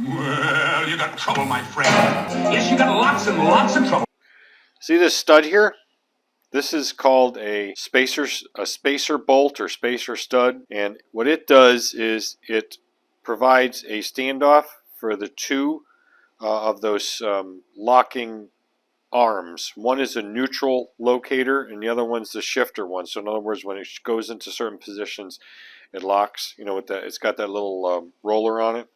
Well, you got trouble, my friend. Yes, you got lots and lots of trouble. See this stud here? This is called a spacer bolt or spacer stud, and what it does is it provides a standoff for the two of those locking arms. One is a neutral locator and the other one's the shifter one. So in other words, when it goes into certain positions, it locks, you know, with that, it's got that little roller on it.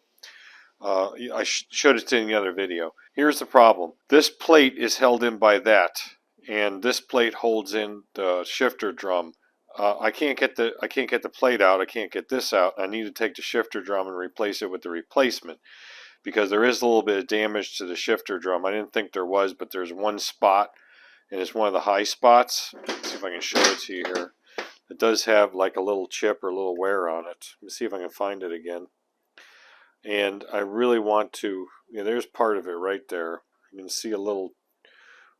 I showed it in the other video. Here's the problem. This plate is held in by that, and this plate holds in the shifter drum. I can't get the plate out. I can't get this out. I need to take the shifter drum and replace it with the replacement, because there is a little bit of damage to the shifter drum. I didn't think there was, but there's one spot, and it's one of the high spots. Let's see if I can show it to you here. It does have like a little chip or a little wear on it. Let me see if I can find it again. And I really want to, you know, there's part of it right there. You can see a little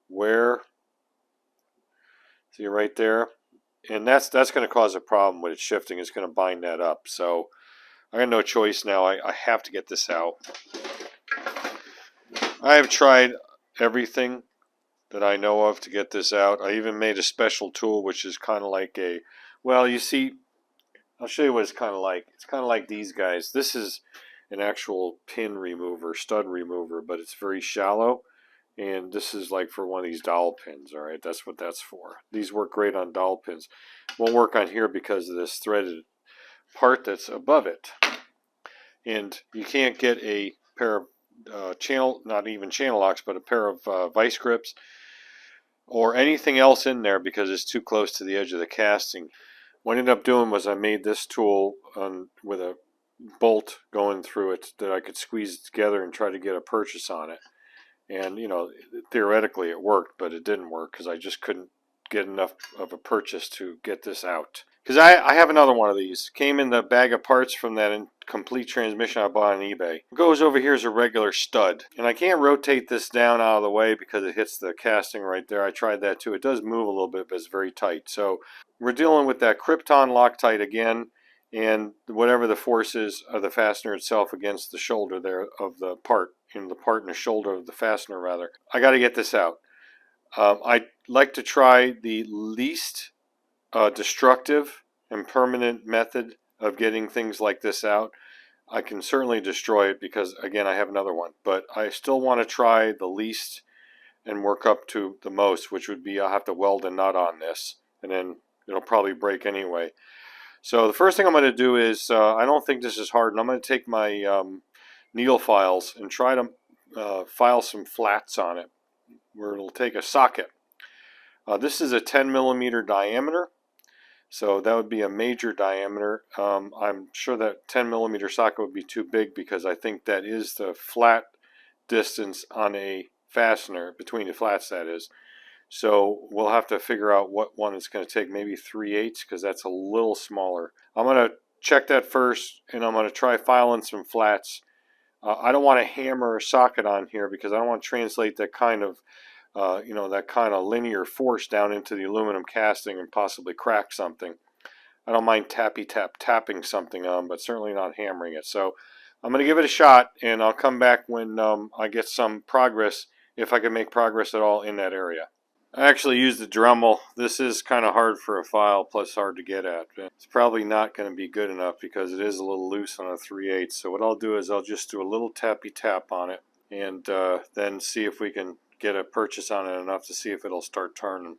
wear. See right there? And that's going to cause a problem with it shifting. It's going to bind that up. So I got no choice now. I have to get this out. I have tried everything that I know of to get this out. I even made a special tool which is kind of like a, well, you see, I'll show you what it's kind of like. It's kind of like these guys. This is an actual pin remover, stud remover, but it's very shallow. And this is like for one of these dowel pins, all right? That's what that's for. These work great on dowel pins. Won't work on here because of this threaded part that's above it. And you can't get a pair of not even channel locks, but a pair of vice grips or anything else in there because it's too close to the edge of the casting. What I ended up doing was I made this tool with a bolt going through it that I could squeeze it together and try to get a purchase on it. And, you know, theoretically it worked, but it didn't work because I just couldn't get enough of a purchase to get this out. Because I have another one of these. Came in the bag of parts from that incomplete transmission I bought on eBay. It goes over here as a regular stud. And I can't rotate this down out of the way because it hits the casting right there. I tried that too. It does move a little bit, but it's very tight. So we're dealing with that Krypton Loctite again. And whatever the force is of the fastener itself against the shoulder there of the part, in the part in the shoulder of the fastener rather. I got to get this out. I like to try the least destructive and permanent method of getting things like this out. I can certainly destroy it because, again, I have another one. But I still want to try the least and work up to the most, which would be I'll have to weld a nut on this. And then it'll probably break anyway. So the first thing I'm going to do is, I don't think this is hard, and I'm going to take my needle files and try to file some flats on it, where it'll take a socket. This is a 10 millimeter diameter, so that would be a major diameter. I'm sure that 10 millimeter socket would be too big because I think that is the flat distance on a fastener, between the flats that is. So we'll have to figure out what one it's going to take, maybe 3/8 because that's a little smaller. I'm going to check that first, and I'm going to try filing some flats. I don't want to hammer a socket on here because I don't want to translate that kind of, that kind of linear force down into the aluminum casting and possibly crack something. I don't mind tapping something on, but certainly not hammering it. So I'm going to give it a shot, and I'll come back when I get some progress, if I can make progress at all in that area. I actually used the Dremel. This is kind of hard for a file, plus hard to get at. It's probably not going to be good enough because it is a little loose on a 3/8. So what I'll do is I'll just do a little tappy tap on it, and then see if we can get a purchase on it enough to see if it'll start turning.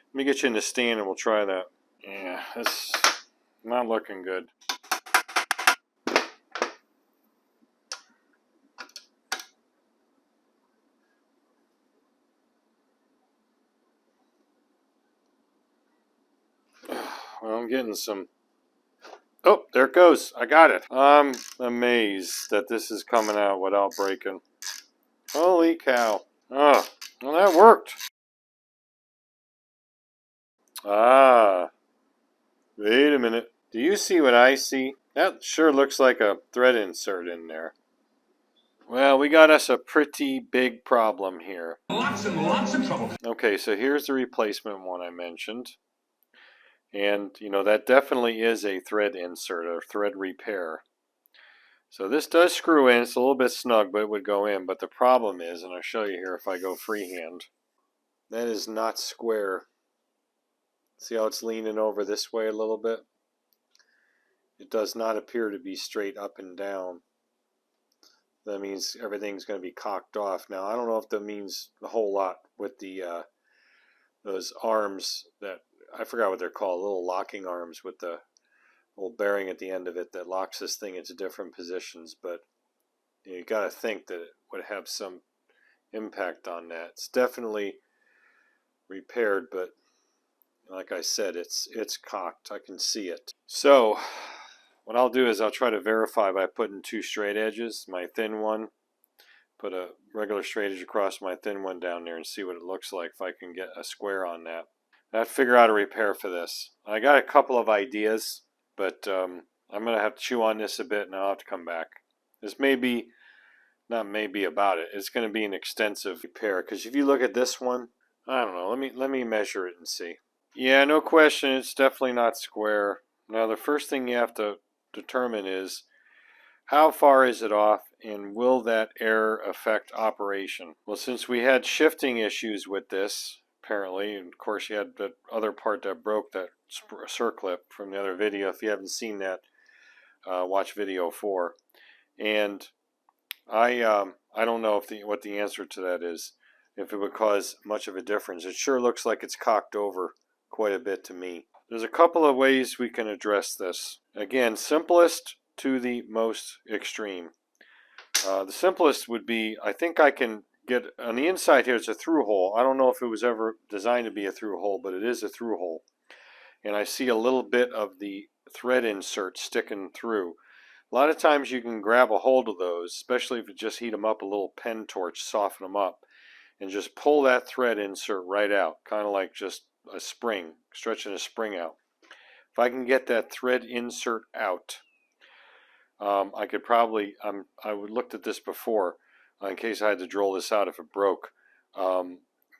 Let me get you in the stand and we'll try that. Yeah, it's not looking good. Well, I'm getting some. Oh, there it goes. I got it. I'm amazed that this is coming out without breaking. Holy cow. Oh, well, that worked. Ah, wait a minute. Do you see what I see? That sure looks like a thread insert in there. Well, we got us a pretty big problem here. Lots and lots of trouble. Okay, so here's the replacement one I mentioned. And, that definitely is a thread insert, a thread repair. So this does screw in. It's a little bit snug, but it would go in. But the problem is, and I'll show you here if I go freehand, that is not square. See how it's leaning over this way a little bit? It does not appear to be straight up and down. That means everything's going to be cocked off. Now, I don't know if that means a whole lot with the those arms that, I forgot what they're called, little locking arms with the little bearing at the end of it that locks this thing into different positions. But you got to think that it would have some impact on that. It's definitely repaired, but like I said, it's cocked. I can see it. So what I'll do is I'll try to verify by putting two straight edges, my thin one, put a regular straight edge across my thin one down there and see what it looks like if I can get a square on that. I'd figure out a repair for this. I got a couple of ideas, but I'm going to have to chew on this a bit and I'll have to come back. This may be, not maybe about it, it's going to be an extensive repair, because if you look at this one, I don't know, let me measure it and see. Yeah, no question, it's definitely not square. Now the first thing you have to determine is how far is it off, and will that error affect operation? Well, since we had shifting issues with this, apparently, and of course you had the other part that broke, that circlip from the other video. If you haven't seen that, watch video 4. And I don't know if what the answer to that is, if it would cause much of a difference. It sure looks like it's cocked over quite a bit to me. There's a couple of ways we can address this. Again, simplest to the most extreme. The simplest would be, I think I can get, on the inside here, it's a through hole. I don't know if it was ever designed to be a through hole, but it is a through hole. And I see a little bit of the thread insert sticking through. A lot of times you can grab a hold of those, especially if you just heat them up, a little pen torch, soften them up, and just pull that thread insert right out, kind of like just a spring, stretching a spring out. If I can get that thread insert out, I could probably, I looked at this before in case I had to drill this out if it broke.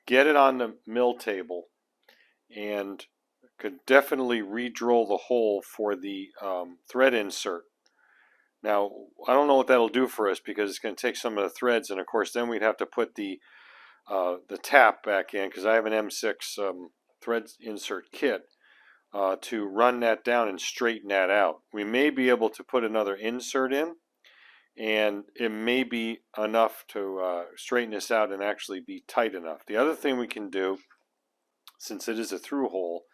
Get it on the mill table and could definitely re-drill the hole for the thread insert. Now, I don't know what that'll do for us, because it's going to take some of the threads, and of course then we'd have to put the tap back in, because I have an M6 thread insert kit to run that down and straighten that out. We may be able to put another insert in, and it may be enough to straighten this out and actually be tight enough. The other thing we can do, since it is a through hole,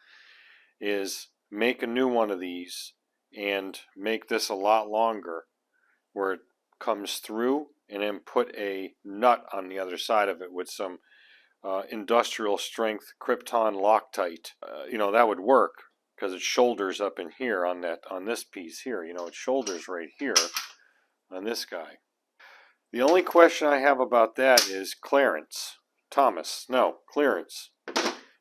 is make a new one of these and make this a lot longer, where it comes through, and then put a nut on the other side of it with some industrial strength Krypton Loctite. You know, that would work, because it shoulders up in here on this piece here. You know, it shoulders right here on this guy. The only question I have about that is clearance. Thomas, no, clearance.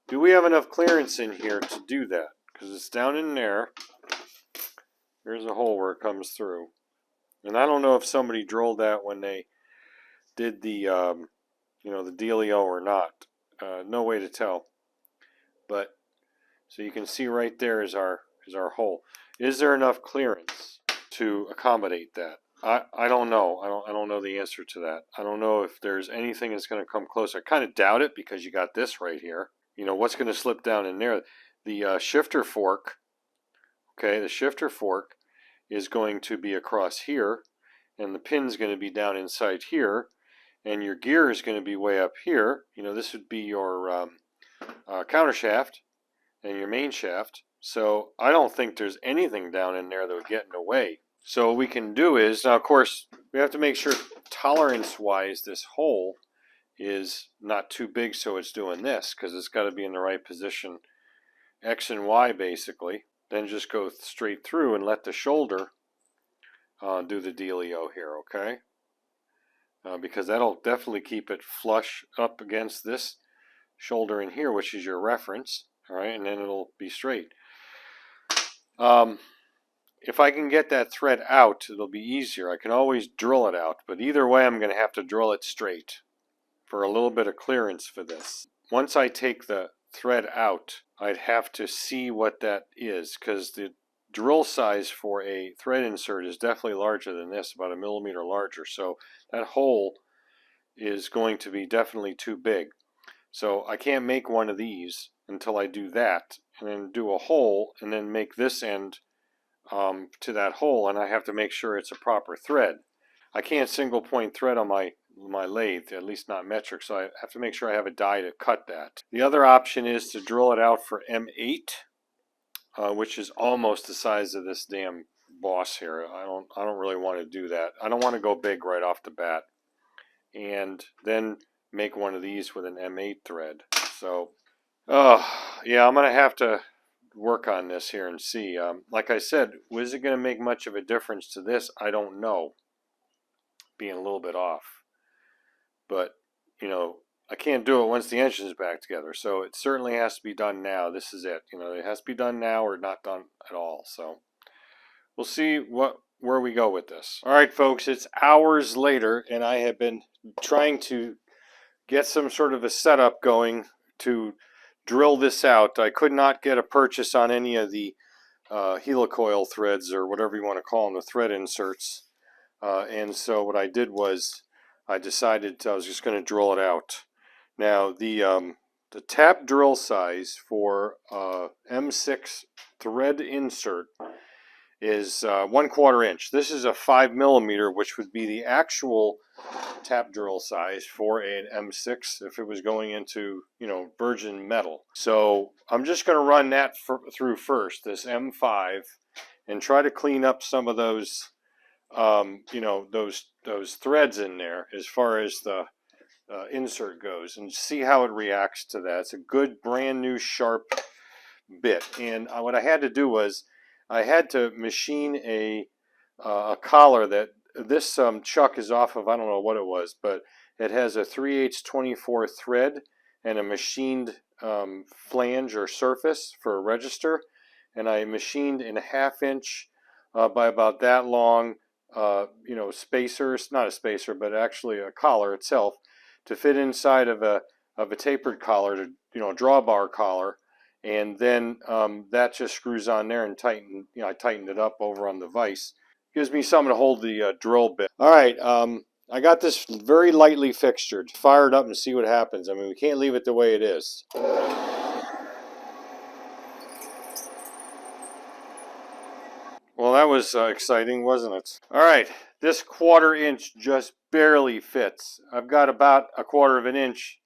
Do we have enough clearance in here to do that? Because it's down in there. There's a hole where it comes through. And I don't know if somebody drilled that when they did the, you know, the dealio or not. No way to tell. But so you can see right there is our hole. Is there enough clearance to accommodate that? I don't know. I don't know the answer to that. I don't know if there's anything that's going to come close. I kind of doubt it, because you got this right here. You know, what's going to slip down in there? The shifter fork. Okay, the shifter fork is going to be across here, and the pin's going to be down inside here, and your gear is going to be way up here. You know, this would be your countershaft and your main shaft. So I don't think there's anything down in there that would get in the way. So what we can do is, now of course, we have to make sure tolerance-wise this hole is not too big so it's doing this, because it's got to be in the right position, X and Y basically. Then just go straight through and let the shoulder do the dealio here, okay? Because that'll definitely keep it flush up against this shoulder in here, which is your reference, all right? And then it'll be straight. If I can get that thread out, it'll be easier. I can always drill it out, but either way I'm going to have to drill it straight for a little bit of clearance for this. Once I take the thread out, I'd have to see what that is, because the drill size for a thread insert is definitely larger than this, about 1 millimeter larger. So that hole is going to be definitely too big. So I can't make one of these until I do that, and then do a hole, and then make this end to that hole, and I have to make sure it's a proper thread. I can't single point thread on my lathe, at least not metric, so I have to make sure I have a die to cut that. The other option is to drill it out for M8, which is almost the size of this damn boss here. I don't really want to do that. I don't want to go big right off the bat, and then make one of these with an M8 thread. So, yeah, I'm gonna have to work on this here and see. Like I said, was it going to make much of a difference to this? I don't know. Being a little bit off, but you know, I can't do it once the engine's back together. So it certainly has to be done now. This is it. You know, it has to be done now or not done at all. So we'll see where we go with this. All right, folks, it's hours later, and I have been trying to get some sort of a setup going to drill this out. I could not get a purchase on any of the helicoil threads, or whatever you want to call them, the thread inserts. And so what I did was I decided I was just going to drill it out. Now the tap drill size for M6 thread insert is 1/4 inch. This is a 5 millimeter, which would be the actual tap drill size for an M6 if it was going into, you know, virgin metal. So I'm just going to run that through first, this M5, and try to clean up some of those, you know, those threads in there as far as the insert goes, and see how it reacts to that. It's a good brand new sharp bit, and what I had to do was I had to machine a collar that this chuck is off of. I don't know what it was, but it has a 3/8 24 thread and a machined flange or surface for a register, and I machined in a 1/2 inch by about that long, you know, spacer. It's not a spacer, but actually a collar itself, to fit inside of a tapered collar, to, you know, drawbar collar. And then that just screws on there and tighten. You know, I tightened it up over on the vise. Gives me something to hold the drill bit. All right, I got this very lightly fixtured. Fire it up and see what happens. I mean, we can't leave it the way it is. Well, that was exciting, wasn't it? All right, this 1/4 inch just barely fits. I've got about 1/4 inch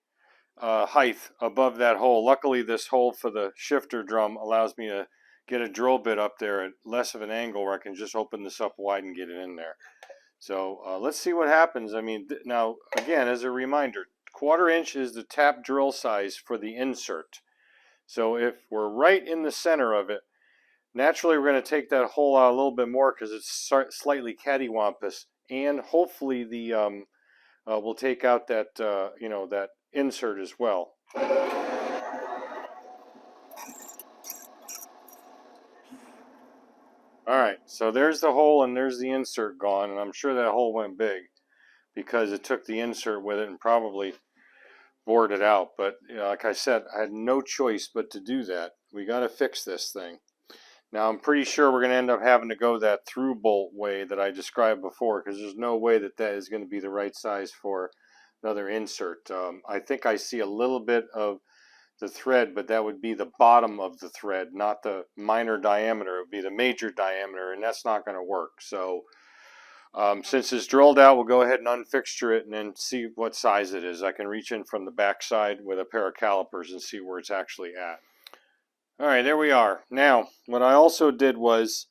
height above that hole. Luckily, this hole for the shifter drum allows me to get a drill bit up there at less of an angle, where I can just open this up wide and get it in there. So let's see what happens. I mean, now again, as a reminder, 1/4 inch is the tap drill size for the insert. So if we're right in the center of it, naturally we're going to take that hole out a little bit more because it's slightly cattywampus, and hopefully the we'll take out that you know, that insert as well. Alright, so there's the hole and there's the insert gone, and I'm sure that hole went big because it took the insert with it and probably bored it out. But you know, like I said, I had no choice but to do that. We got to fix this thing. Now I'm pretty sure we're going to end up having to go that through bolt way that I described before, because there's no way that that is going to be the right size for another insert. I think I see a little bit of the thread, but that would be the bottom of the thread, not the minor diameter. It would be the major diameter, and that's not going to work. So since it's drilled out, we'll go ahead and unfixture it and then see what size it is. I can reach in from the back side with a pair of calipers and see where it's actually at. All right, there we are. Now, what I also did was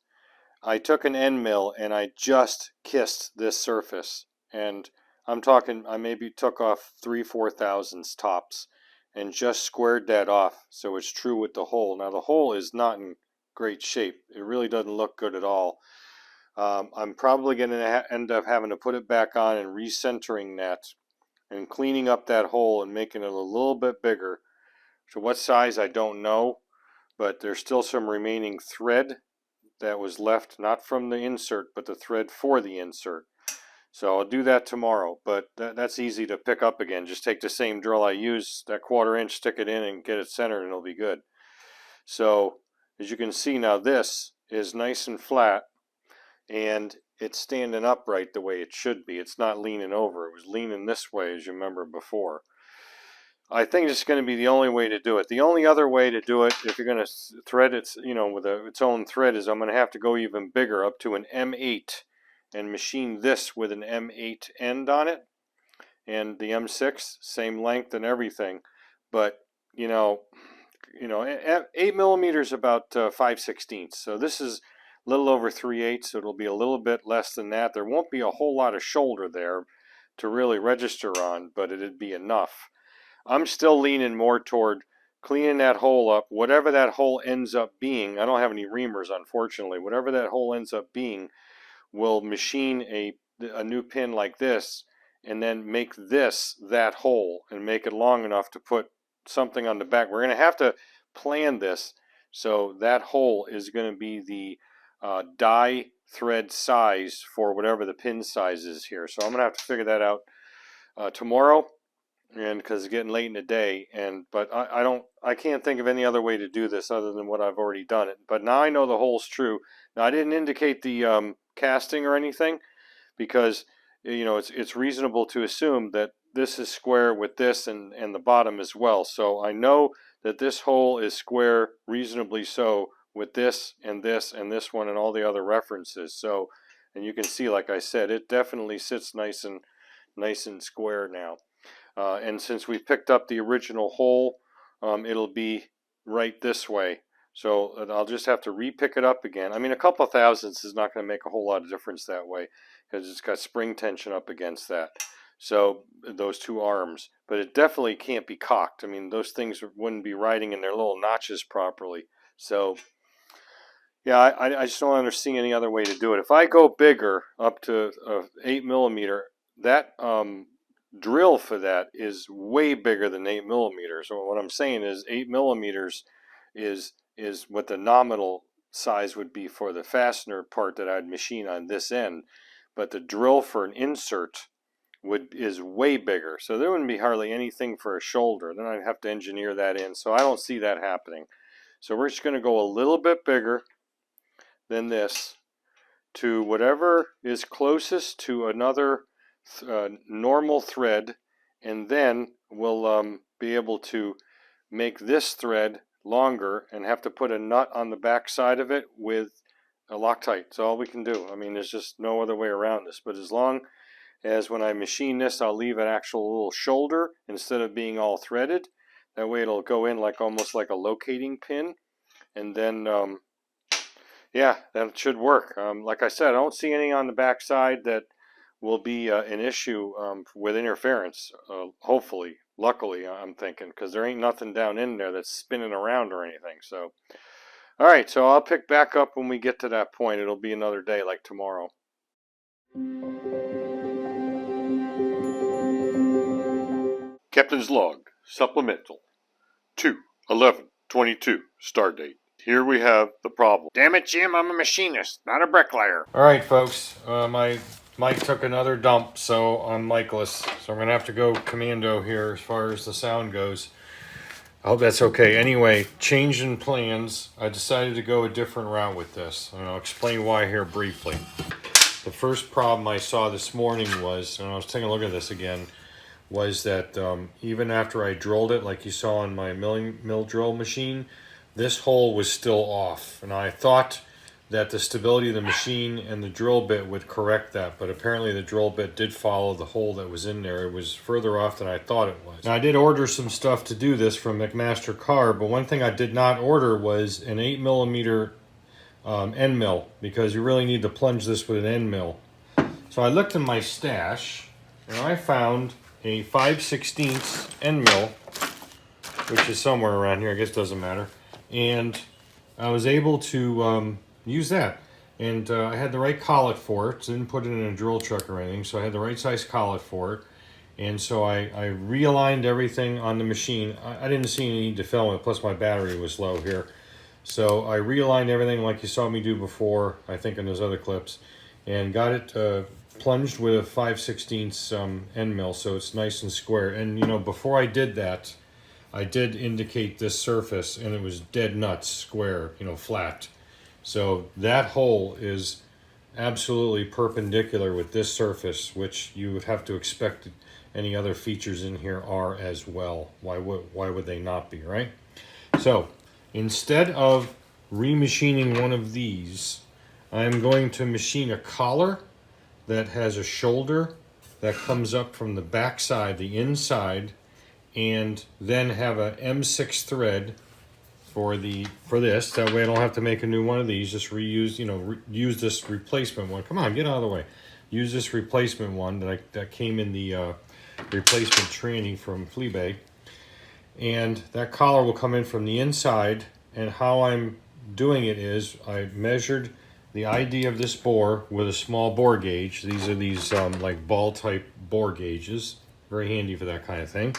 I took an end mill and I just kissed this surface, and I'm talking, I maybe took off 3/4 thousandths tops, and just squared that off so it's true with the hole. Now the hole is not in great shape. It really doesn't look good at all. I'm probably going to end up having to put it back on and recentering that and cleaning up that hole and making it a little bit bigger. So what size, I don't know, but there's still some remaining thread that was left, not from the insert, but the thread for the insert. So I'll do that tomorrow, but that's easy to pick up again. Just take the same drill I used, that 1/4 inch, stick it in and get it centered, and it'll be good. So as you can see now, this is nice and flat, and it's standing upright the way it should be. It's not leaning over. It was leaning this way, as you remember before. I think it's going to be the only way to do it. The only other way to do it, if you're going to thread it, with its own thread, is I'm going to have to go even bigger, up to an M8, and machine this with an M8 end on it, and the M6, same length and everything. But 8mm is about 5/16, so this is a little over 3/8, so it'll be a little bit less than that. There won't be a whole lot of shoulder there to really register on, but it'd be enough. I'm still leaning more toward cleaning that hole up, whatever that hole ends up being. I don't have any reamers, unfortunately. Whatever that hole ends up being, we'll machine a new pin like this, and then make this that hole, and make it long enough to put something on the back. We're going to have to plan this, so that hole is going to be the die thread size for whatever the pin size is here. So I'm going to have to figure that out tomorrow, and because it's getting late in the day, but I can't think of any other way to do this other than what I've already done it. But now I know the hole's true. Now I didn't indicate the casting or anything, because it's reasonable to assume that this is square with this and the bottom as well. So I know that this hole is square, reasonably so, with this and this and this one and all the other references. So, and you can see, like I said, it definitely sits nice and square now. And since we picked up the original hole, it'll be right this way. So I'll just have to re-pick it up again. I mean, a couple of thousandths is not going to make a whole lot of difference that way, because it's got spring tension up against that. So those two arms. But it definitely can't be cocked. I mean, those things wouldn't be riding in their little notches properly. So yeah, I just don't understand any other way to do it. If I go bigger, up to 8mm, that drill for that is way bigger than 8mm. So what I'm saying is 8mm is what the nominal size would be for the fastener part that I'd machine on this end, but the drill for an insert is way bigger. So there wouldn't be hardly anything for a shoulder. Then I'd have to engineer that in. So I don't see that happening. So we're just going to go a little bit bigger than this to whatever is closest to another normal thread, and then we'll be able to make this thread longer and have to put a nut on the back side of it with a Loctite. That's all we can do. I mean, there's just no other way around this. But as long as when I machine this, I'll leave an actual little shoulder instead of being all threaded. That way it'll go in like almost like a locating pin, and then yeah, that should work. Like I said, I don't see anything on the back side that will be an issue with interference, hopefully. Luckily, I'm thinking, because there ain't nothing down in there that's spinning around or anything. So, all right, so I'll pick back up when we get to that point. It'll be another day, like tomorrow. Captain's log, supplemental, 2/11/22, start date. Here we have the problem. Damn it, Jim, I'm a machinist, not a bricklayer. All right, folks, my mic took another dump, so I'm micless. So I'm going to have to go commando here as far as the sound goes. I hope that's okay. Anyway, change in plans. I decided to go a different route with this, and I'll explain why here briefly. The first problem I saw this morning was, and I was taking a look at this again, was that even after I drilled it, like you saw on my mill drill machine, this hole was still off. And I thought that the stability of the machine and the drill bit would correct that, but apparently the drill bit did follow the hole that was in there. It was further off than I thought it was. Now, I did order some stuff to do this from McMaster Carb, but one thing I did not order was an 8mm end mill, because you really need to plunge this with an end mill. So I looked in my stash, and I found a 5/16 end mill, which is somewhere around here. I guess it doesn't matter. And I was able to use that. And I had the right collet for it. Didn't put it in a drill truck or anything, so I had the right size collet for it. And so I realigned everything on the machine. I didn't see any need to film it, plus my battery was low here. So I realigned everything like you saw me do before, I think in those other clips, and got it plunged with a 5/16 end mill, so it's nice and square. And before I did that, I did indicate this surface, and it was dead nuts square, flat. So that hole is absolutely perpendicular with this surface, which you would have to expect any other features in here are as well. Why would they not be, right? So instead of remachining one of these, I'm going to machine a collar that has a shoulder that comes up from the back side, the inside, and then have a M6 thread for this. That way I don't have to make a new one of these. Just reuse, use this replacement one. Come on, get out of the way. Use this replacement one that came in the replacement tranny from Fleabag. And that collar will come in from the inside. And how I'm doing it is I measured the ID of this bore with a small bore gauge. These are like ball type bore gauges. Very handy for that kind of thing.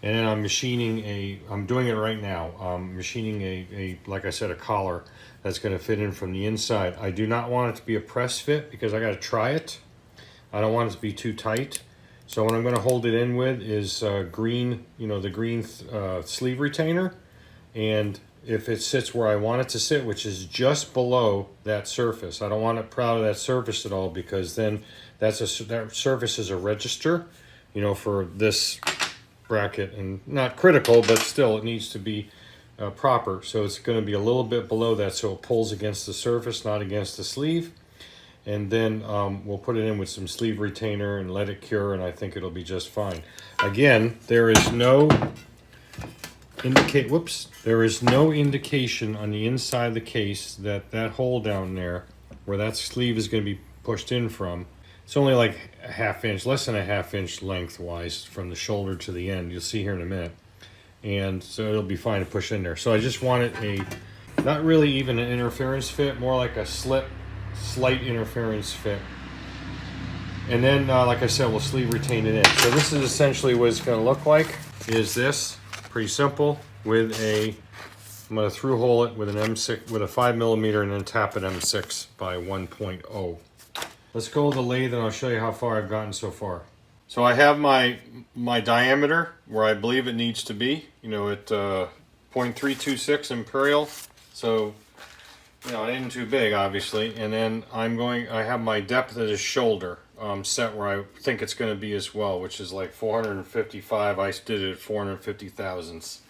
And then I'm doing it right now. I'm machining like I said, a collar that's going to fit in from the inside. I do not want it to be a press fit because I got to try it. I don't want it to be too tight. So what I'm going to hold it in with is green, the green sleeve retainer. And if it sits where I want it to sit, which is just below that surface, I don't want it proud of that surface at all, because then that surface is a register, for this bracket, and not critical, but still it needs to be proper. So it's going to be a little bit below that, so it pulls against the surface, not against the sleeve. And then we'll put it in with some sleeve retainer and let it cure, and I think it'll be just fine. Again, there is no indication on the inside of the case that hole down there where that sleeve is going to be pushed in from. It's only like a half inch, less than a half inch lengthwise from the shoulder to the end. You'll see here in a minute. And so it'll be fine to push in there. So I just wanted not really even an interference fit, more like a slight interference fit. And then, like I said, we'll sleeve retain it in. So this is essentially what it's going to look like. Is this pretty simple? I'm going to through hole it with an M6 with a 5mm, and then tap it M6 by 1.0. Let's go with the lathe, and I'll show you how far I've gotten so far. So I have my diameter where I believe it needs to be, at 0.326 imperial. So, it isn't too big, obviously. And then I have my depth of the shoulder set where I think it's going to be as well, which is like 455. I did it at 450 thousandths.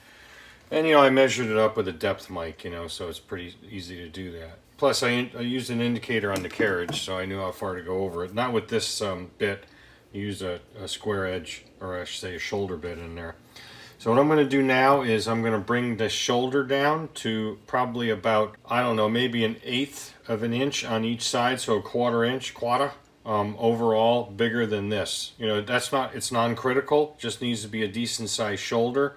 And, I measured it up with a depth mic, so it's pretty easy to do that. Plus, I used an indicator on the carriage, so I knew how far to go over it. Not with this bit. I used a square edge, or I should say a shoulder bit in there. So what I'm going to do now is I'm going to bring the shoulder down to probably about, I don't know, maybe 1/8 of an inch on each side, so a quarter overall, bigger than this. It's non-critical, just needs to be a decent sized shoulder,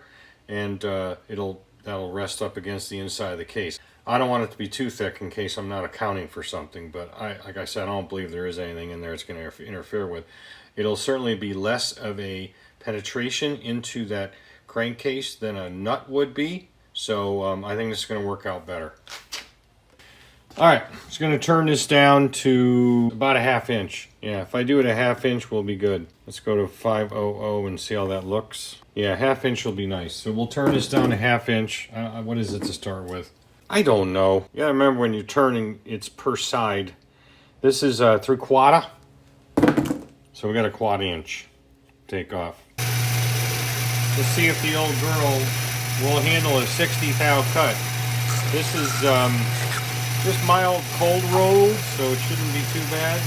and that'll rest up against the inside of the case. I don't want it to be too thick in case I'm not accounting for something, but like I said, I don't believe there is anything in there it's going to interfere with. It'll certainly be less of a penetration into that crankcase than a nut would be, so I think this is going to work out better. Alright, just going to turn this down to about a 1/2 inch. Yeah, if I do it a 1/2 inch, we'll be good. Let's go to 500 and see how that looks. Yeah, 1/2 inch will be nice. So we'll turn this down to 1/2 inch. What is it to start with? I don't know. You gotta remember when you're turning, it's per side. This is 3/4. So we got a 1/4 inch take off. Let's see if the old girl will handle a 60 thou cut. This is just mild cold rolled, so it shouldn't be too bad.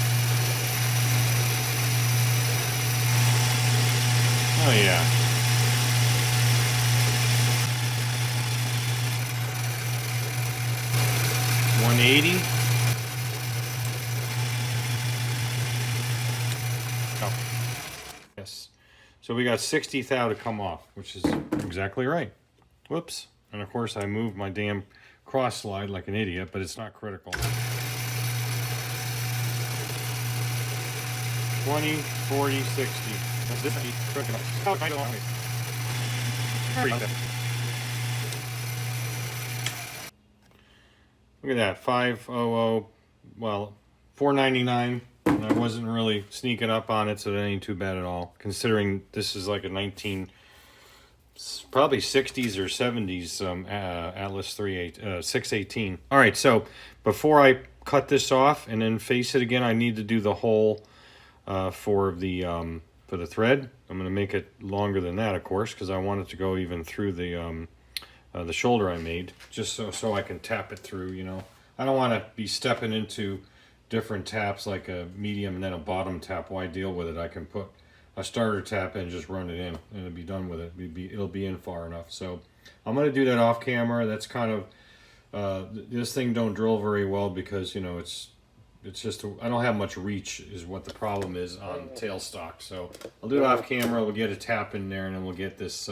Oh yeah. $180. Oh. Yes. So we got 60 thou to come off, which is exactly right. Whoops. And of course I moved my damn cross slide like an idiot, but it's not critical. 20, 40, 60. That's this. Look at that, 500, well, $4.99. I wasn't really sneaking up on it, so that ain't too bad at all. Considering this is like a 19 probably 60s or 70s Atlas 618. All right, so before I cut this off and then face it again, I need to do the hole for the thread. I'm going to make it longer than that, of course, because I want it to go even through the shoulder I made, just so I can tap it through. You know, I don't want to be stepping into different taps like a medium and then a bottom tap. Why deal with it? I can put a starter tap in and just run it in and it'll be done with it. It'll be in far enough. So I'm going to do that off camera. That's kind of this thing don't drill very well because, you know, it's just I don't have much reach is what the problem is on tailstock. So I'll do it off camera. We'll get a tap in there and then we'll get this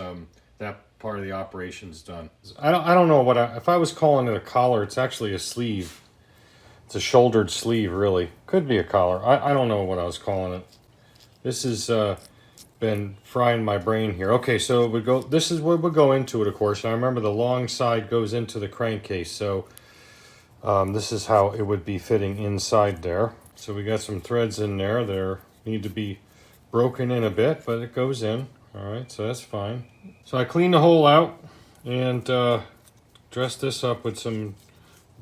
that part of the operations done. I don't know what if I was calling it a collar. It's actually a sleeve. It's a shouldered sleeve, really. Could be a collar. I don't know what I was calling it. This has been frying my brain here. Okay, so it would go. This is what would go into it, of course. And I remember the long side goes into the crankcase. So this is how it would be fitting inside there. So we got some threads in there. They need to be broken in a bit, but it goes in. All right, so that's fine. So I cleaned the hole out and dressed this up with some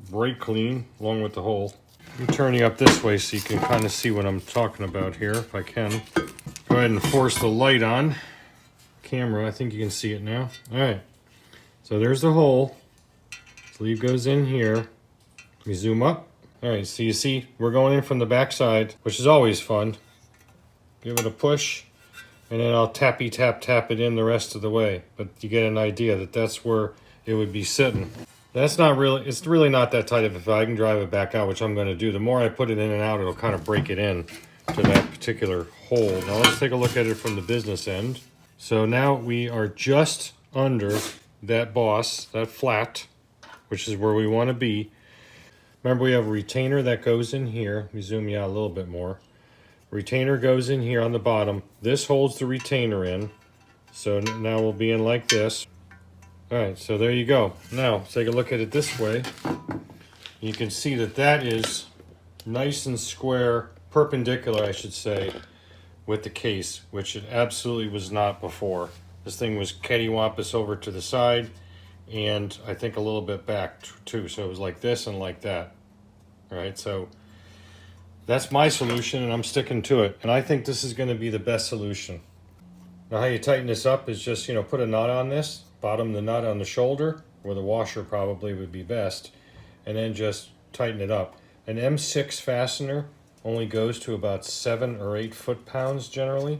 brake clean along with the hole. I'm turning up this way so you can kind of see what I'm talking about here, if I can. Go ahead and force the light on. Camera, I think you can see it now. All right, so there's the hole. Sleeve goes in here. Let me zoom up. All right, so you see we're going in from the back side, which is always fun. Give it a push, and then I'll tap it in the rest of the way. But you get an idea that that's where it would be sitting. That's not really, it's really not that tight of a fit. I can drive it back out, which I'm going to do. The more I put it in and out, it'll kind of break it in to that particular hole. Now let's take a look at it from the business end. So now we are just under that boss, that flat, which is where we want to be. Remember, we have a retainer that goes in here. Let me zoom you out a little bit more. Retainer goes in here on the bottom. This holds the retainer in. So now we'll be in like this. All right, so there you go. Now, take a look at it this way. You can see that that is nice and square, perpendicular, I should say, with the case, which it absolutely was not before. This thing was cattywampus over to the side, and I think a little bit back too. So it was like this and like that. All right, so that's my solution, and I'm sticking to it. And I think this is going to be the best solution. Now, how you tighten this up is just, you know, put a knot on this. Bottom the nut on the shoulder, where the washer probably would be best, and then just tighten it up. An M6 fastener only goes to about 7 or 8 foot-pounds generally.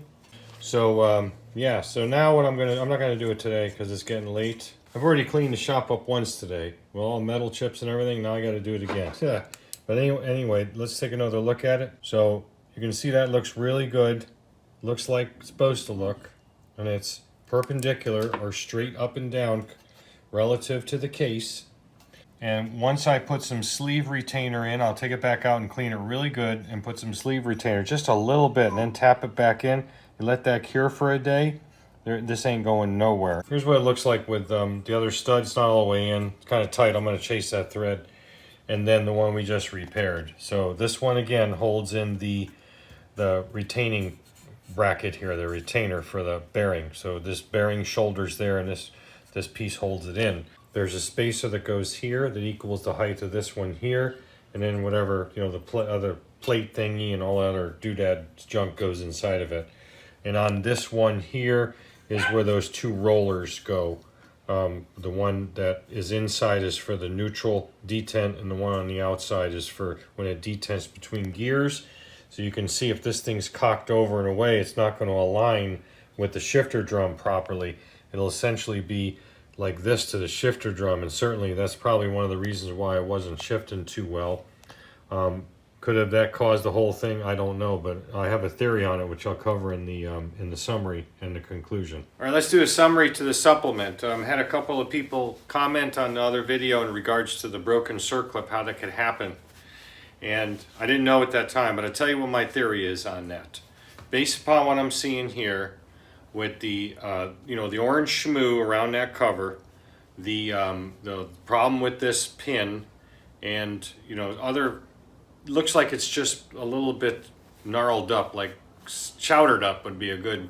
So yeah, so now what I'm not gonna do it today because it's getting late. I've already cleaned the shop up once today. Well, all metal chips and everything, now I gotta do it again. Yeah. But anyway, let's take another look at it. So you can see that looks really good. Looks like it's supposed to look, and it's perpendicular or straight up and down relative to the case. And once I put some sleeve retainer in, I'll take it back out and clean it really good and put some sleeve retainer, just a little bit, and then tap it back in and let that cure for a day. This ain't going nowhere. Here's what it looks like with the other stud. It's not all the way in. It's kind of tight. I'm going to chase that thread. And then the one we just repaired. So this one again holds in the retaining bracket here, the retainer for the bearing. So this bearing shoulders there, and this piece holds it in. There's a spacer that goes here that equals the height of this one here, and then whatever, you know, the other plate thingy and all that other doodad junk goes inside of it. And on this one here is where those two rollers go. The one that is inside is for the neutral detent, and the one on the outside is for when it detents between gears. So you can see if this thing's cocked over in a way, it's not going to align with the shifter drum properly. It'll essentially be like this to the shifter drum, and certainly that's probably one of the reasons why it wasn't shifting too well. Could have that caused the whole thing? I don't know, but I have a theory on it, which I'll cover in the summary and the conclusion. All right, let's do a summary to the supplement. Had a couple of people comment on the other video in regards to the broken circlip, how that could happen. And I didn't know at that time, but I'll tell you what my theory is on that. Based upon what I'm seeing here with the, you know, the orange shmoo around that cover, the problem with this pin, and, you know, looks like it's just a little bit gnarled up, like chowdered up would be a good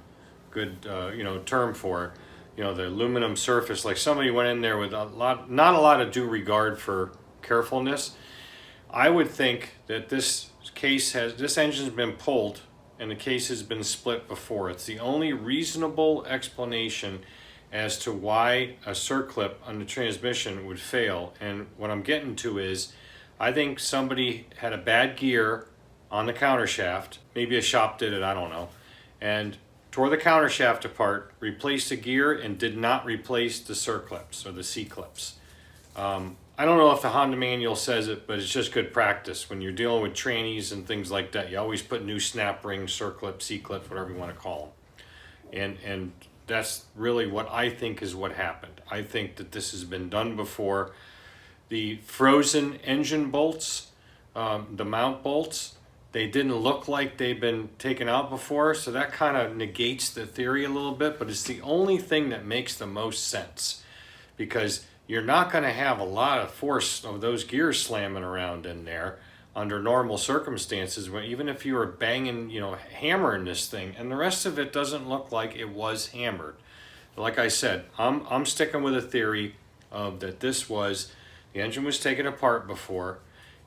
you know, term for it. you know, the aluminum surface, like somebody went in there with not a lot of due regard for carefulness. I would think that this engine's been pulled and the case has been split before. It's the only reasonable explanation as to why a circlip on the transmission would fail. And what I'm getting to is, I think somebody had a bad gear on the countershaft. Maybe a shop did it, I don't know. And tore the countershaft apart, replaced the gear, and did not replace the circlips or the C-clips. I don't know if the Honda manual says it, but it's just good practice. When you're dealing with trannies and things like that, you always put new snap rings, circlips, C-clips, whatever you want to call them. And that's really what I think is what happened. I think that this has been done before. The frozen engine bolts, the mount bolts, they didn't look like they've been taken out before, so that kind of negates the theory a little bit, but it's the only thing that makes the most sense, because you're not going to have a lot of force of those gears slamming around in there under normal circumstances, even if you were banging, you know, hammering this thing, and the rest of it doesn't look like it was hammered. Like I said, I'm sticking with a theory of that the engine was taken apart before,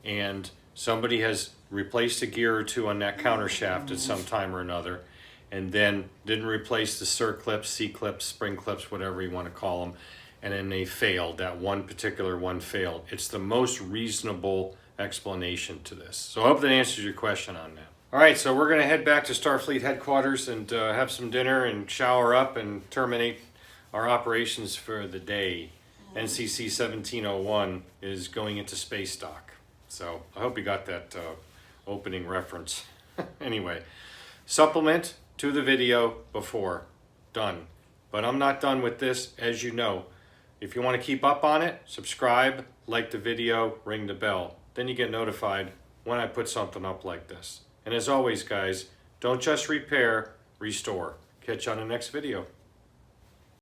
and somebody has replaced a gear or two on that countershaft at some time or another, and then didn't replace the circlips, C-clips, spring clips, whatever you want to call them, and then they failed. That one particular one failed. It's the most reasonable explanation to this. So I hope that answers your question on that. All right, so we're going to head back to Starfleet headquarters and have some dinner and shower up and terminate our operations for the day. NCC 1701 is going into space dock. So I hope you got that opening reference. Anyway, supplement to the video before. Done. But I'm not done with this, as you know. If you want to keep up on it, subscribe, like the video, ring the bell. Then you get notified when I put something up like this. And as always, guys, don't just repair, restore. Catch you on the next video.